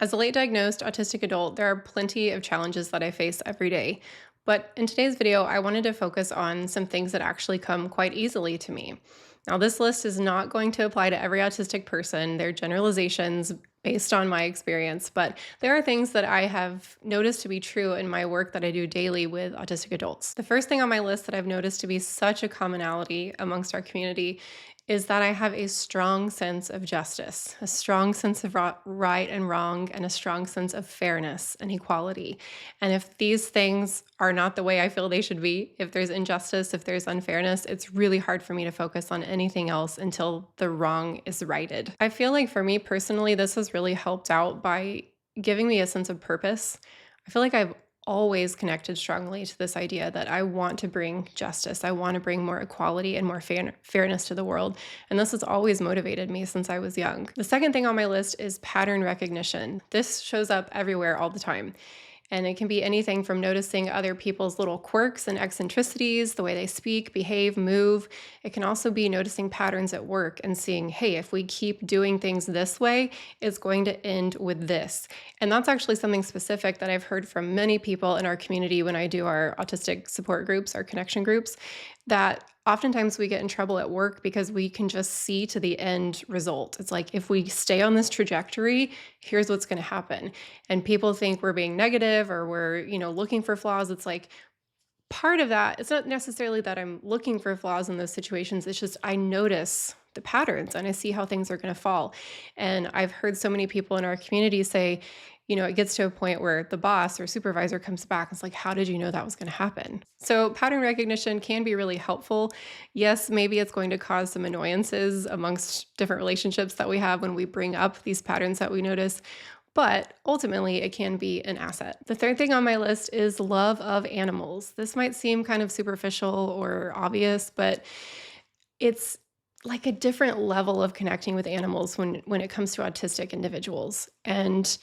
As a late diagnosed autistic adult, there are plenty of challenges that I face every day. But in today's video, I wanted to focus on some things that actually come quite easily to me. Now, this list is not going to apply to every autistic person. They're generalizations based on my experience, but there are things that I have noticed to be true in my work that I do daily with autistic adults. The first thing on my list that I've noticed to be such a commonality amongst our community is that I have a strong sense of justice, a strong sense of right and wrong, and a strong sense of fairness and equality. And if these things are not the way I feel they should be, if there's injustice, if there's unfairness, it's really hard for me to focus on anything else until the wrong is righted. I feel like for me personally, this has really helped out by giving me a sense of purpose. I feel like I've always connected strongly to this idea that I want to bring justice. I want to bring more equality and more fairness to the world. And this has always motivated me since I was young. The second thing on my list is pattern recognition. This shows up everywhere all the time. And it can be anything from noticing other people's little quirks and eccentricities, the way they speak, behave, move. It can also be noticing patterns at work and seeing, hey, if we keep doing things this way, it's going to end with this. And that's actually something specific that I've heard from many people in our community when I do our autistic support groups, our connection groups, that oftentimes we get in trouble at work because we can just see to the end result. It's like, if we stay on this trajectory, here's what's going to happen. And people think we're being negative or we're, looking for flaws. It's like part of that, it's not necessarily that I'm looking for flaws in those situations. It's just I notice the patterns and I see how things are going to fall. And I've heard so many people in our community say, it gets to a point where the boss or supervisor comes back and it's like, how did you know that was going to happen? So pattern recognition can be really helpful. Yes, maybe it's going to cause some annoyances amongst different relationships that we have when we bring up these patterns that we notice, but ultimately it can be an asset. The third thing on my list is love of animals. This might seem kind of superficial or obvious, but it's like a different level of connecting with animals when it comes to autistic individuals. And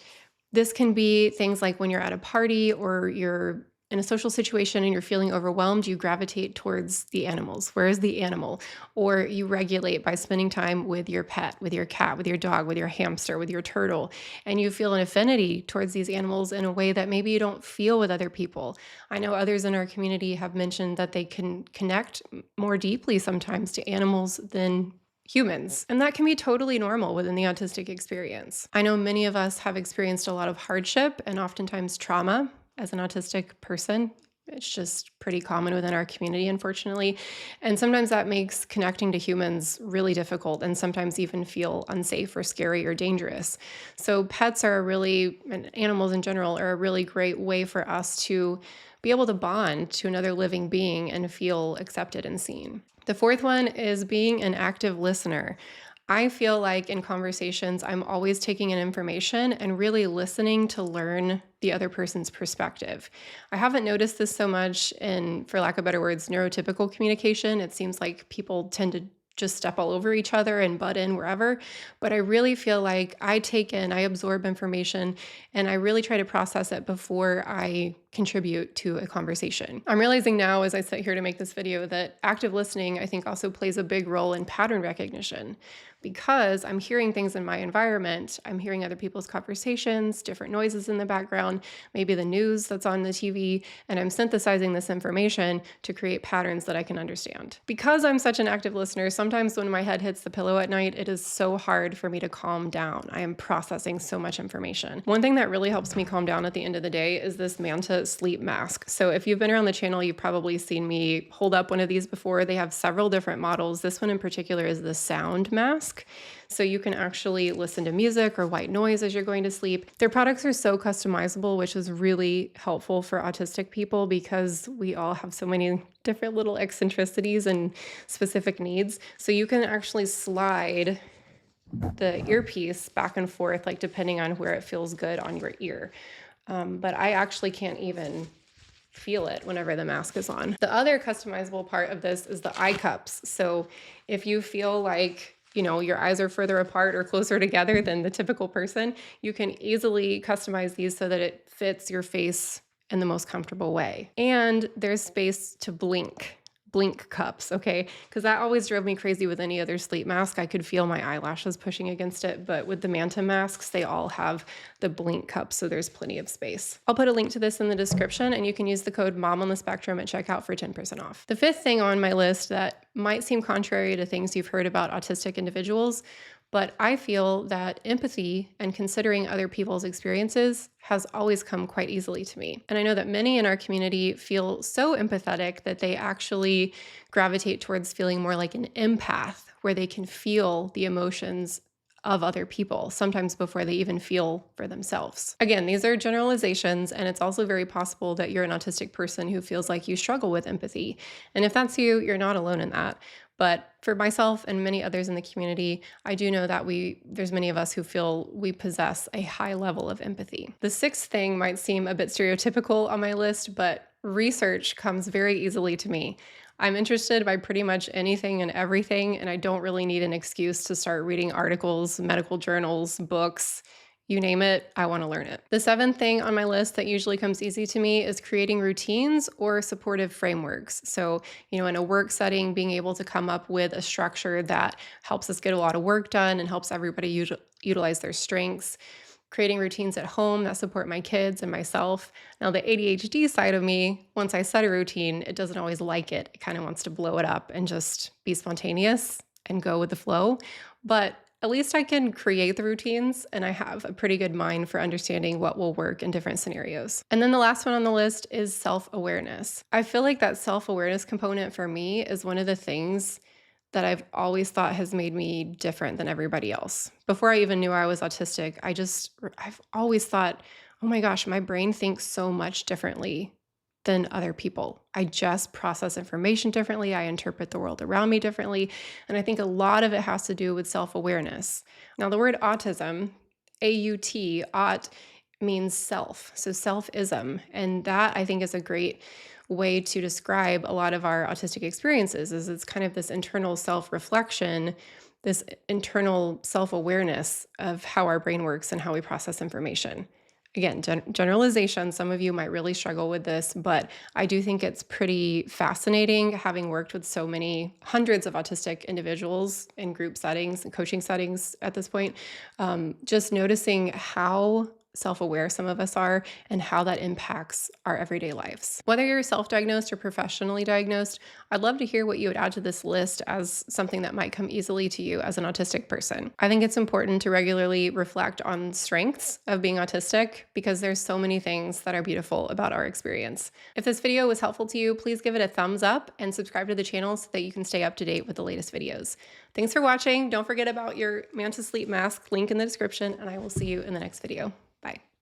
this can be things like when you're at a party or you're in a social situation and you're feeling overwhelmed, you gravitate towards the animals. Where is the animal? Or you regulate by spending time with your pet, with your cat, with your dog, with your hamster, with your turtle, and you feel an affinity towards these animals in a way that maybe you don't feel with other people. I know others in our community have mentioned that they can connect more deeply sometimes to animals than humans. And that can be totally normal within the autistic experience. I know many of us have experienced a lot of hardship and oftentimes trauma as an autistic person. It's just pretty common within our community, unfortunately. And sometimes that makes connecting to humans really difficult and sometimes even feel unsafe or scary or dangerous. So pets are and animals in general are a really great way for us to be able to bond to another living being and feel accepted and seen. The fourth one is being an active listener. I feel like in conversations, I'm always taking in information and really listening to learn the other person's perspective. I haven't noticed this so much in, for lack of better words, neurotypical communication. It seems like people tend to just step all over each other and butt in wherever. But I really feel like I absorb information, and I really try to process it before I contribute to a conversation. I'm realizing now as I sit here to make this video that active listening, I think, also plays a big role in pattern recognition, because I'm hearing things in my environment. I'm hearing other people's conversations, different noises in the background, maybe the news that's on the TV, and I'm synthesizing this information to create patterns that I can understand. Because I'm such an active listener, sometimes when my head hits the pillow at night, it is so hard for me to calm down. I am processing so much information. One thing that really helps me calm down at the end of the day is this Manta sleep mask. So if you've been around the channel, you've probably seen me hold up one of these before. They have several different models. This one in particular is the sound mask. So you can actually listen to music or white noise as you're going to sleep. Their products are so customizable, which is really helpful for autistic people because we all have so many different little eccentricities and specific needs. So you can actually slide the earpiece back and forth, like depending on where it feels good on your ear. But I actually can't even feel it whenever the mask is on. The other customizable part of this is the eye cups. So if you feel like your eyes are further apart or closer together than the typical person, you can easily customize these so that it fits your face in the most comfortable way. And there's space to blink. blink cups, okay? Because that always drove me crazy with any other sleep mask. I could feel my eyelashes pushing against it, but with the Manta masks, they all have the blink cups, so there's plenty of space. I'll put a link to this in the description, and you can use the code MOMONTHESPECTRUM at checkout for 10% off. The fifth thing on my list that might seem contrary to things you've heard about autistic individuals, but I feel that empathy and considering other people's experiences has always come quite easily to me. And I know that many in our community feel so empathetic that they actually gravitate towards feeling more like an empath, where they can feel the emotions of other people, sometimes before they even feel for themselves. Again, these are generalizations, and it's also very possible that you're an autistic person who feels like you struggle with empathy. And if that's you, you're not alone in that. But for myself and many others in the community, I do know that there's many of us who feel we possess a high level of empathy. The sixth thing might seem a bit stereotypical on my list, but research comes very easily to me. I'm interested by pretty much anything and everything, and I don't really need an excuse to start reading articles, medical journals, books. You name it, I want to learn it. The seventh thing on my list that usually comes easy to me is creating routines or supportive frameworks. So, in a work setting, being able to come up with a structure that helps us get a lot of work done and helps everybody utilize their strengths. Creating routines at home that support my kids and myself. Now, the ADHD side of me, once I set a routine, it doesn't always like it. It kind of wants to blow it up and just be spontaneous and go with the flow. But at least I can create the routines, and I have a pretty good mind for understanding what will work in different scenarios. And then the last one on the list is self-awareness. I feel like that self-awareness component for me is one of the things that I've always thought has made me different than everybody else. Before I even knew I was autistic, I've always thought, oh my gosh, my brain thinks so much differently than other people. I just process information differently. I interpret the world around me differently. And I think a lot of it has to do with self-awareness. Now, the word autism, A-U-T, aut, means self. So selfism. And that I think is a great way to describe a lot of our autistic experiences, is it's kind of this internal self-reflection, this internal self-awareness of how our brain works and how we process information. Again, generalization, some of you might really struggle with this, but I do think it's pretty fascinating, having worked with so many hundreds of autistic individuals in group settings and coaching settings at this point, just noticing how self-aware some of us are and how that impacts our everyday lives. Whether you're self-diagnosed or professionally diagnosed, I'd love to hear what you would add to this list as something that might come easily to you as an autistic person. I think it's important to regularly reflect on strengths of being autistic, because there's so many things that are beautiful about our experience. If this video was helpful to you, please give it a thumbs up and subscribe to the channel so that you can stay up to date with the latest videos. Thanks for watching. Don't forget about your Manta sleep mask, link in the description, and I will see you in the next video.